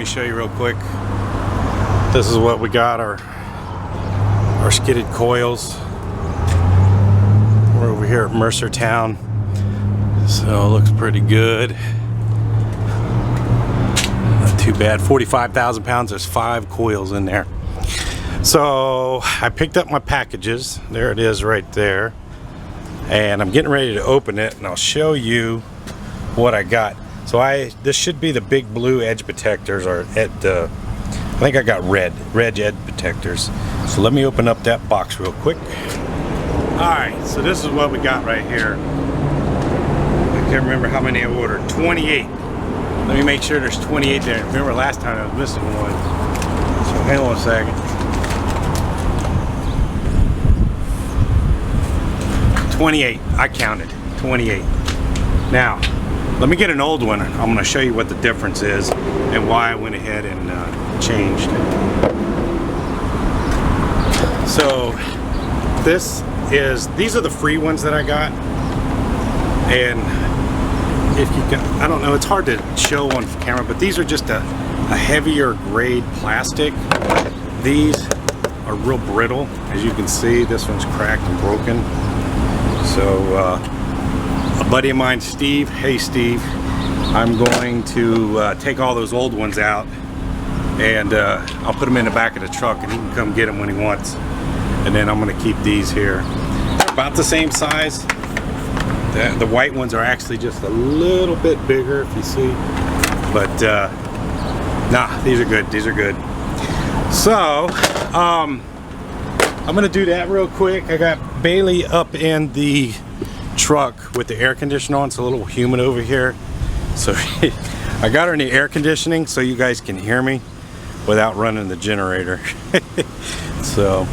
show you real quick. This is what we got, our skidded coils. We're over here at Mercertown, so it looks pretty good. Not too bad. 45,000 pounds. There's 5 coils in there. So I picked up my packages. There it is right there. And I'm getting ready to open it, and I'll show you what I got. So this should be the big blue edge protectors, or I think I got red edge protectors. So let me open up that box real quick. Alright, so this is what we got right here. I can't remember how many I ordered. 28. Let me make sure there's 28 there. Remember last time I was missing one. So hang on a second. 28. I counted. 28. Now, let me get an old one. I'm going to show you what the difference is and why I went ahead and changed. So these are the free ones that I got, and if you can, I don't know, it's hard to show on camera, but these are just a heavier grade plastic. These are real brittle, as you can see. This one's cracked and broken. So a buddy of mine, Steve, hey Steve, I'm going to take all those old ones out, and I'll put them in the back of the truck, and he can come get them when he wants. And then I'm going to keep these here. They're about the same size. The white ones are actually just a little bit bigger, if you see. But nah, these are good. These are good. So I'm going to do that real quick. I got Bailey up in the truck with the air conditioner on. It's a little humid over here. So I got her in the air conditioning so you guys can hear me without running the generator. So,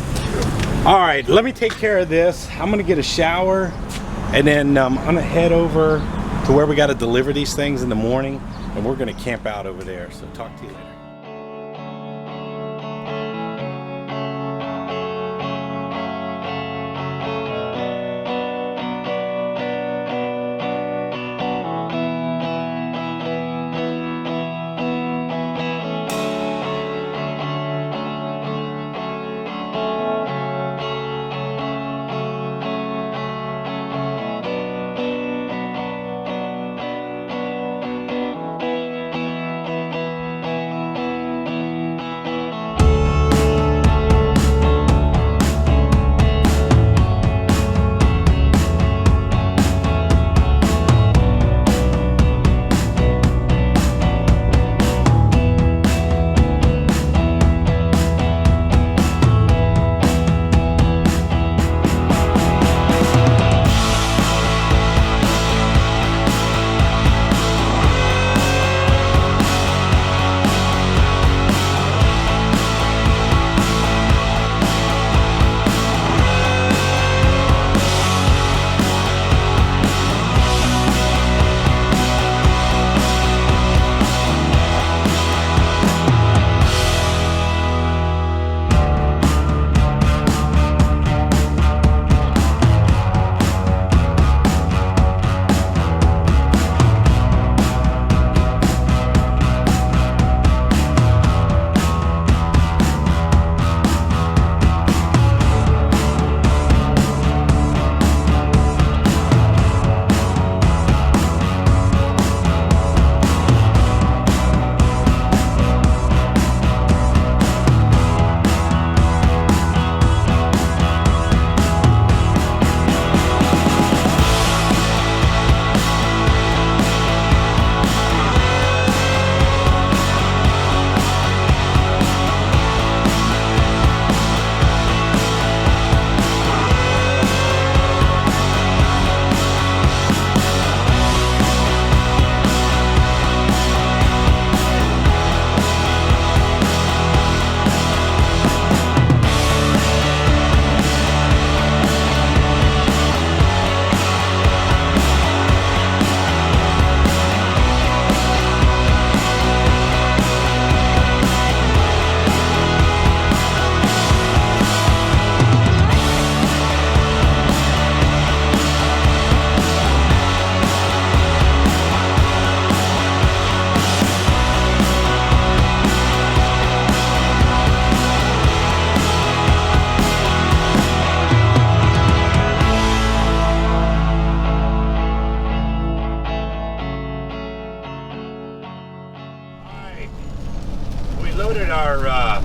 all right, let me take care of this. I'm gonna get a shower, and then I'm gonna head over to where we gotta deliver these things in the morning, and we're gonna camp out over there. So talk to you later. our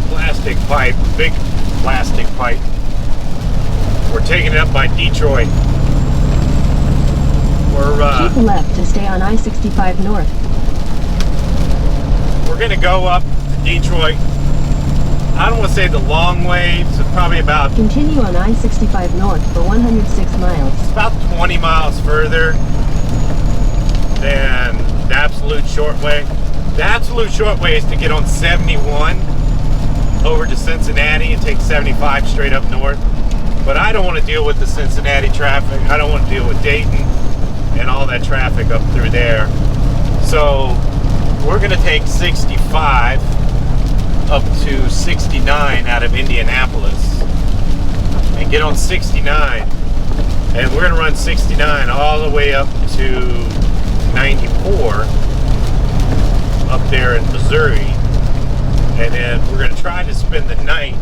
plastic pipe, big plastic pipe. We're taking it up by Detroit. Keep left to stay on I-65 North. We're gonna go up to Detroit. I don't want to say the long way, so probably about... Continue on I-65 North for 106 miles. It's about 20 miles further than the absolute short way. The absolute short way is to get on 71 over to Cincinnati and take 75 straight up north. But I don't want to deal with the Cincinnati traffic. I don't want to deal with Dayton and all that traffic up through there. So we're going to take 65 up to 69 out of Indianapolis and get on 69. And we're going to run 69 all the way up to 94 up there in Missouri. And then we're going to try to spend the night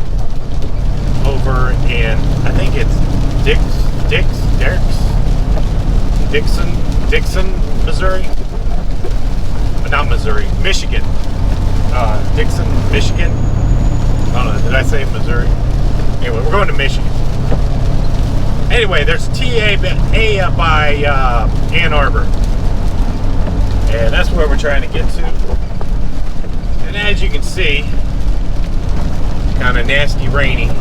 over in, I think it's Dixon, Missouri. Not Missouri, Michigan. Dixon, Michigan. I don't know, did I say Missouri? Anyway, we're going to Michigan. Anyway, there's TA by Ann Arbor. And that's where we're trying to get to. And as you can see, kind of nasty rainy.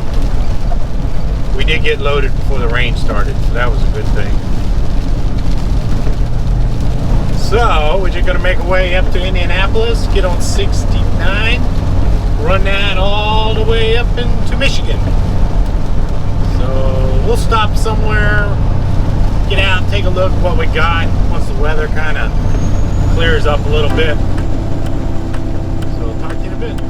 We did get loaded before the rain started, so that was a good thing. So, we're just going to make our way up to Indianapolis, get on 69, run that all the way up into Michigan. So, we'll stop somewhere, get out, take a look at what we got once the weather kind of clears up a little bit. So, I'll talk to you in a bit.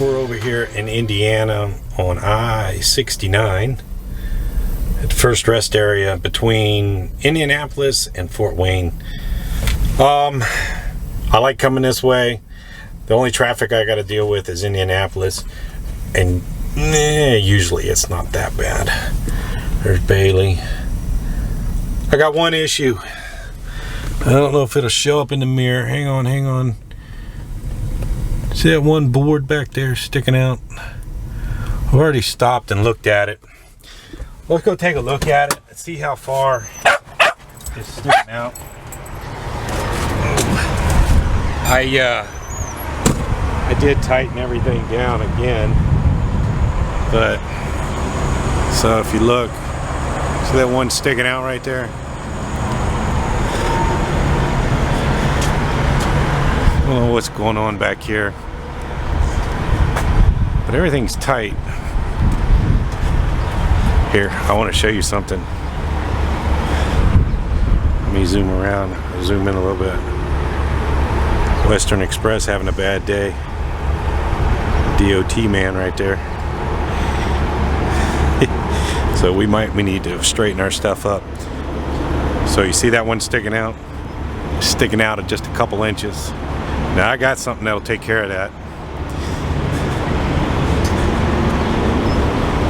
We're over here in Indiana on I-69 at the first rest area between Indianapolis and Fort Wayne. I like coming this way. The only traffic I got to deal with is Indianapolis, and usually it's not that bad. There's Bailey. I got one issue. I don't know if it'll show up in the mirror. Hang on. See that one board back there sticking out? I've already stopped and looked at it. Let's go take a look at it and see how far it's sticking out. I did tighten everything down again, but so if you look, see that one sticking out right there? I don't know what's going on back here, but everything's tight. Here, I want to show you something. Let me zoom around, zoom in a little bit. Western Express having a bad day. DOT man right there. So we need to straighten our stuff up. So you see that one sticking out? Sticking out at just a couple inches. Now I got something that'll take care of that.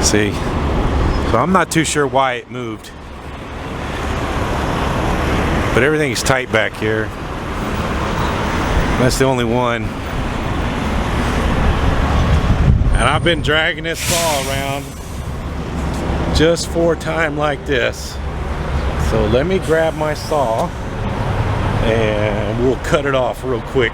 See? So I'm not too sure why it moved. But everything's tight back here. That's the only one. And I've been dragging this saw around just for a time like this. So let me grab my saw and we'll cut it off real quick.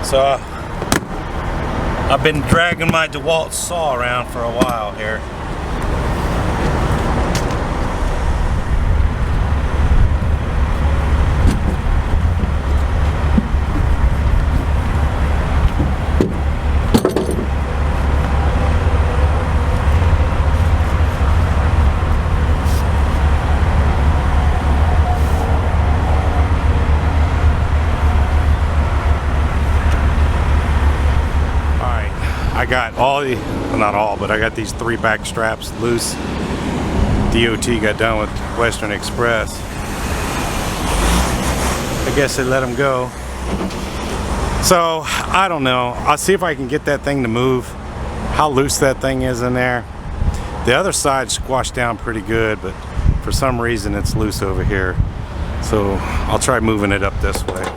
So I've been dragging my DeWalt saw around for a while here. I got all the, well, not all, but I got these 3 back straps loose. DOT got done with Western Express. I guess they let them go. So, I don't know. I'll see if I can get that thing to move. How loose that thing is in there. The other side squashed down pretty good, but for some reason it's loose over here. So, I'll try moving it up this way.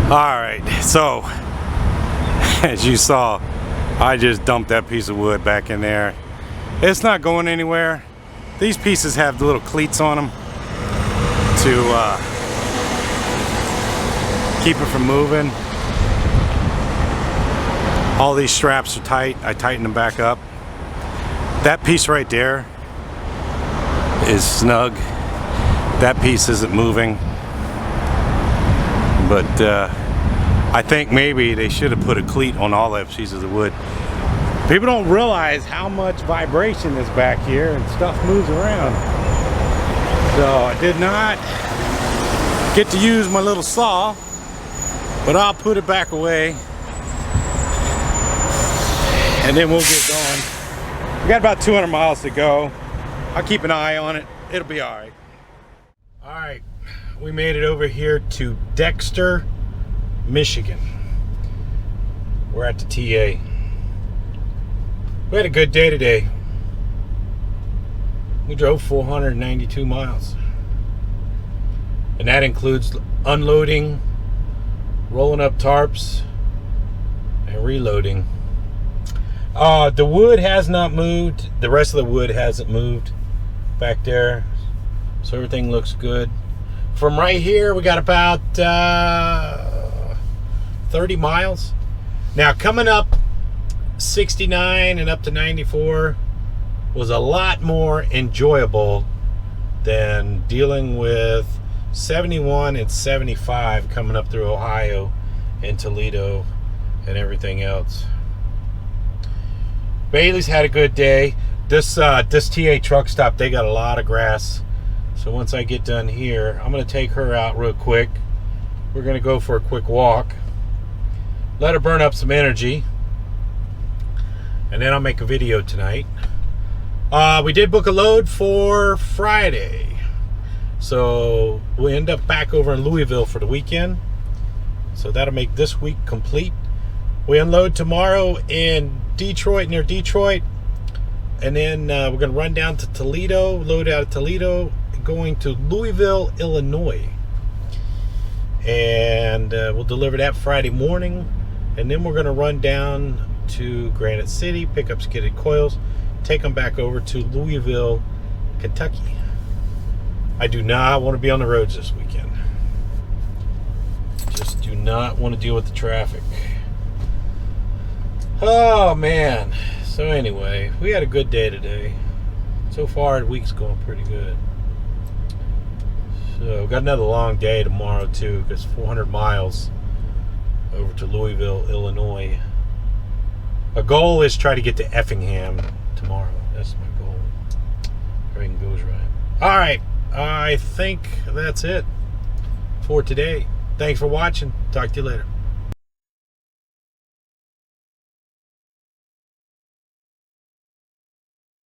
Alright, so as you saw, I just dumped that piece of wood back in there. It's not going anywhere. These pieces have the little cleats on them to keep it from moving. All these straps are tight. I tightened them back up. That piece right there is snug. That piece isn't moving. But I think maybe they should have put a cleat on all those pieces of wood. People don't realize how much vibration is back here and stuff moves around. So I did not get to use my little saw, but I'll put it back away and then we'll get going. We got about 200 miles to go. I'll keep an eye on it. It'll be all right. All right. We made it over here to Dexter, Michigan. We're at the TA. We had a good day today. We drove 492 miles. And that includes unloading, rolling up tarps, and reloading. The wood has not moved. The rest of the wood hasn't moved back there. So everything looks good. From right here, we got about 30 miles. Now, coming up 69 and up to 94 was a lot more enjoyable than dealing with 71 and 75 coming up through Ohio and Toledo and everything else. Bailey's had a good day. This TA truck stop, they got a lot of grass. So once I get done here, I'm going to take her out real quick. We're going to go for a quick walk. Let her burn up some energy. And then I'll make a video tonight. We did book a load for Friday. So we end up back over in Louisville for the weekend. So that'll make this week complete. We unload tomorrow in Detroit, near Detroit. And then we're going to run down to Toledo, load out of Toledo, going to Louisville, Illinois. And we'll deliver that Friday morning. And then we're going to run down to Granite City, pick up Skidded Coils, take them back over to Louisville, Kentucky. I do not want to be on the roads this weekend. Just do not want to deal with the traffic. Oh, man. So anyway, we had a good day today. So far, the week's going pretty good. So, we've got another long day tomorrow, too, because 400 miles over to Louisville, Illinois. A goal is try to get to Effingham tomorrow. That's my goal. Everything goes right. All right. I think that's it for today. Thanks for watching. Talk to you later.